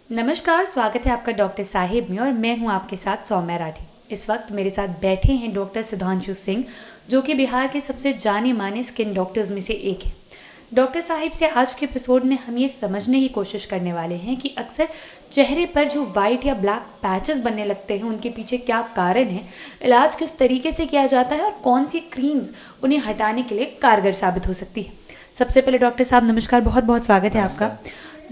नमस्कार, स्वागत है आपका डॉक्टर साहिब में और मैं हूं आपके साथ सौम्या राठी। इस वक्त मेरे साथ बैठे हैं डॉक्टर सुधांशु सिंह, जो कि बिहार के सबसे जाने माने स्किन डॉक्टर्स में से एक है। डॉक्टर साहिब से आज के एपिसोड में हम ये समझने की कोशिश करने वाले हैं कि अक्सर चेहरे पर जो वाइट या ब्लैक पैचेस बनने लगते हैं उनके पीछे क्या कारण है, इलाज किस तरीके से किया जाता है और कौन सी क्रीम्स उन्हें हटाने के लिए कारगर साबित हो सकती है। सबसे पहले डॉक्टर साहब नमस्कार, बहुत बहुत स्वागत है आपका।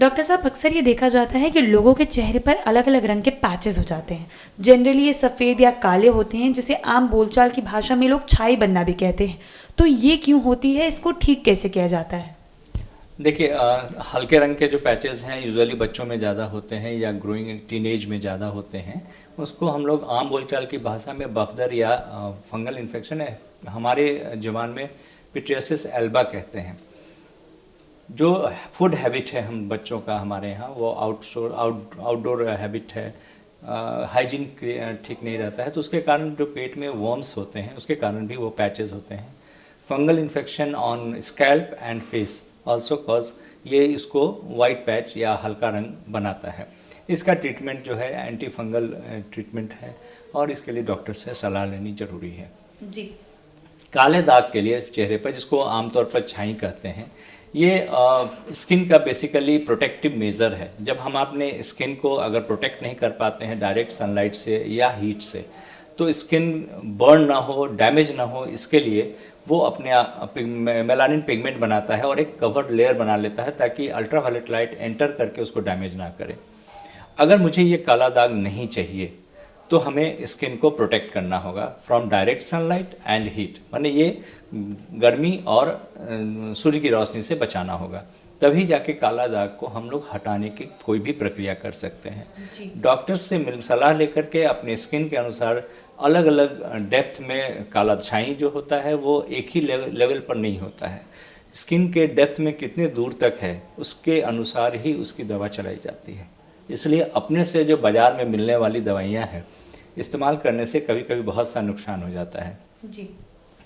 डॉक्टर साहब, अक्सर ये देखा जाता है कि लोगों के चेहरे पर अलग अलग रंग के पैचेस हो जाते हैं। जनरली ये सफ़ेद या काले होते हैं, जिसे आम बोलचाल की भाषा में लोग छाई बनना भी कहते हैं। तो ये क्यों होती है, इसको ठीक कैसे किया जाता है? देखिए, हल्के रंग के जो पैचेस हैं यूजुअली बच्चों में ज़्यादा होते हैं या ग्रोइंग टीनेज में ज़्यादा होते हैं। उसको हम लोग आम बोलचाल की भाषा में बफदर या फंगल इन्फेक्शन है, हमारे ज़बान में पिट्रियासिस एल्बा कहते हैं। जो फूड हैबिट है हम बच्चों का हमारे यहाँ, वो आउटडोर हैबिट है, हाइजीन ठीक नहीं रहता है, तो उसके कारण जो पेट में वर्म्स होते हैं उसके कारण भी वो पैचेस होते हैं। Fungal infection on scalp and face also cause ये इसको वाइट पैच या हल्का रंग बनाता है। इसका ट्रीटमेंट जो है एंटी फंगल ट्रीटमेंट है और इसके लिए डॉक्टर से सलाह लेनी ज़रूरी है। जी। काले दाग के लिए चेहरे पर, जिसको आमतौर पर छाई कहते हैं, ये स्किन का बेसिकली प्रोटेक्टिव मेज़र है। जब हम अपने स्किन को अगर प्रोटेक्ट नहीं कर पाते हैं डायरेक्ट सनलाइट से या हीट से, तो स्किन बर्न ना हो, डैमेज ना हो, इसके लिए वो अपने मेलानिन पिगमेंट बनाता है और एक कवर्ड लेयर बना लेता है ताकि अल्ट्रावायलेट लाइट एंटर करके उसको डैमेज ना करे। अगर मुझे ये काला दाग नहीं चाहिए तो हमें स्किन को प्रोटेक्ट करना होगा from direct sunlight and heat, माने ये गर्मी और सूर्य की रोशनी से बचाना होगा। तभी जाके काला दाग को हम लोग हटाने की कोई भी प्रक्रिया कर सकते हैं। डॉक्टर से सलाह लेकर के अपने स्किन के अनुसार अलग अलग डेप्थ में काला छाई जो होता है वो एक ही लेवल पर नहीं होता है। स्किन के डेप्थ में कितने दूर तक है उसके अनुसार ही उसकी दवा चलाई जाती है। इसलिए अपने से जो बाज़ार में मिलने वाली दवाइयाँ हैं, इस्तेमाल करने से कभी कभी बहुत सा नुकसान हो जाता है। जी।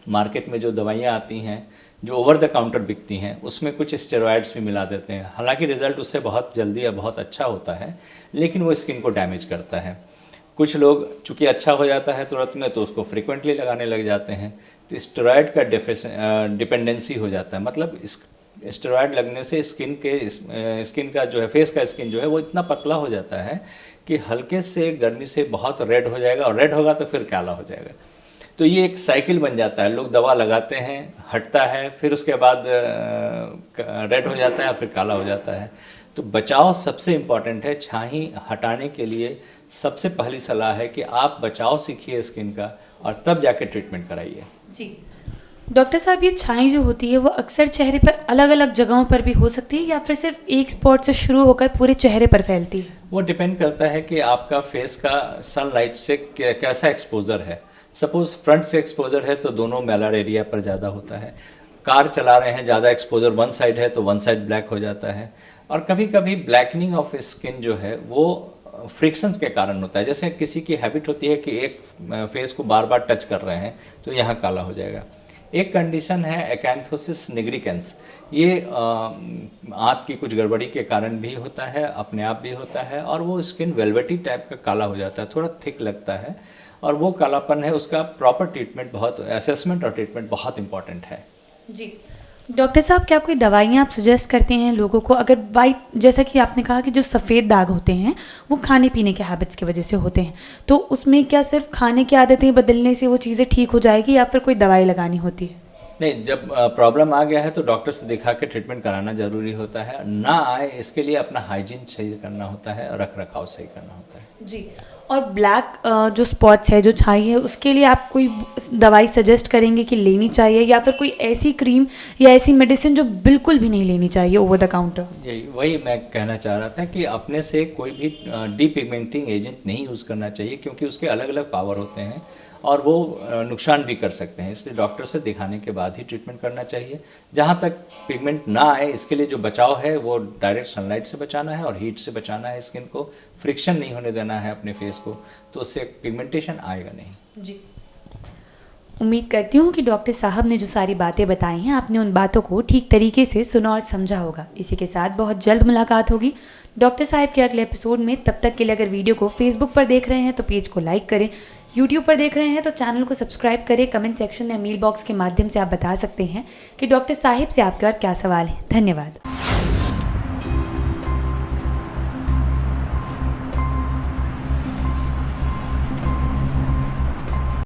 मार्केट में जो दवाइयाँ आती हैं जो ओवर द काउंटर बिकती हैं, उसमें कुछ स्टेरॉइड्स भी मिला देते हैं। हालांकि रिज़ल्ट उससे बहुत जल्दी या बहुत अच्छा होता है, लेकिन वो स्किन को डैमेज करता है। कुछ लोग चूँकि अच्छा हो जाता है तुरंत में, तो उसको फ्रिक्वेंटली लगाने लग जाते हैं, तो स्टेरॉइड का डिपेंडेंसी हो जाता है। मतलब स्टेरॉइड लगने से स्किन का जो है, फेस का स्किन जो है वो इतना पतला हो जाता है कि हल्के से गर्मी से बहुत रेड हो जाएगा, और रेड होगा तो फिर काला हो जाएगा। तो ये एक साइकिल बन जाता है। लोग दवा लगाते हैं, हटता है, फिर उसके बाद रेड हो जाता है, फिर काला हो जाता है। तो बचाव सबसे इम्पॉर्टेंट है। छाई हटाने के लिए सबसे पहली सलाह है कि आप बचाव सीखिए स्किन का और तब जाके ट्रीटमेंट कराइए। जी। डॉक्टर साहब, ये छाई जो होती है वो अक्सर चेहरे पर अलग अलग जगहों पर भी हो सकती है या फिर सिर्फ एक स्पॉट से शुरू होकर पूरे चेहरे पर फैलती है? वो डिपेंड करता है कि आपका फेस का सनलाइट से कैसा एक्सपोजर है। सपोज फ्रंट से एक्सपोजर है तो दोनों मैलर एरिया पर ज़्यादा होता है। कार चला रहे हैं, ज़्यादा एक्सपोजर वन साइड है तो वन साइड ब्लैक हो जाता है। और कभी कभी ब्लैकनिंग ऑफ स्किन जो है वो फ्रिक्शन के कारण होता है। जैसे किसी की हैबिट होती है कि एक फेस को बार बार टच कर रहे हैं तो यहाँ काला हो जाएगा। एक कंडीशन है एकैंथोसिस निग्रिकेंस। ये आंत की कुछ गड़बड़ी के कारण भी होता है, अपने आप भी होता है, और वो स्किन वेलवेटी टाइप का काला हो जाता है, थोड़ा थिक लगता है, और वो कालापन है, उसका प्रॉपर ट्रीटमेंट, बहुत असेसमेंट और ट्रीटमेंट बहुत इंपॉर्टेंट है। जी। डॉक्टर साहब, क्या कोई दवाइयाँ आप सजेस्ट करते हैं लोगों को, अगर वाइट, जैसा कि आपने कहा कि जो सफ़ेद दाग होते हैं वो खाने पीने के हैबिट्स की वजह से होते हैं, तो उसमें क्या सिर्फ खाने की आदतें बदलने से वो चीज़ें ठीक हो जाएगी या फिर कोई दवाई लगानी होती है? नहीं, जब प्रॉब्लम आ गया है तो डॉक्टर से दिखा के ट्रीटमेंट कराना ज़रूरी होता है। ना आए इसके लिए अपना हाइजीन सही करना होता है और रख रखाव सही करना होता है। जी। और ब्लैक जो स्पॉट्स है, जो छाई है, उसके लिए आप कोई दवाई सजेस्ट करेंगे कि लेनी चाहिए या फिर कोई ऐसी क्रीम या ऐसी मेडिसिन जो बिल्कुल भी नहीं लेनी चाहिए ओवर द काउंटर? यही वही मैं कहना चाह रहा था कि अपने से कोई भी डीपिगमेंटिंग एजेंट नहीं यूज़ करना चाहिए, क्योंकि उसके अलग अलग पावर होते हैं और वो नुकसान भी कर सकते हैं। इसलिए डॉक्टर से दिखाने के बाद ही ट्रीटमेंट करना चाहिए। जहाँ तक पिगमेंट ना आए, इसके लिए जो बचाव है वो डायरेक्ट सनलाइट से बचाना है और हीट से बचाना है। स्किन को फ्रिक्शन नहीं होने देना है अपने फेस को, तो उससे पिगमेंटेशन आएगा नहीं। जी। उम्मीद करती हूँ कि डॉक्टर साहब ने जो सारी बातें बताई हैं आपने उन बातों को ठीक तरीके से सुना और समझा होगा। इसी के साथ बहुत जल्द मुलाकात होगी डॉक्टर साहब के अगले एपिसोड में। तब तक के लिए अगर वीडियो को फेसबुक पर देख रहे हैं तो पेज को लाइक करें, यूट्यूब पर देख रहे हैं तो चैनल को सब्सक्राइब करें। कमेंट सेक्शन या मेल बॉक्स के माध्यम से आप बता सकते हैं कि डॉक्टर साहिब से आपके और क्या सवाल हैं। धन्यवाद।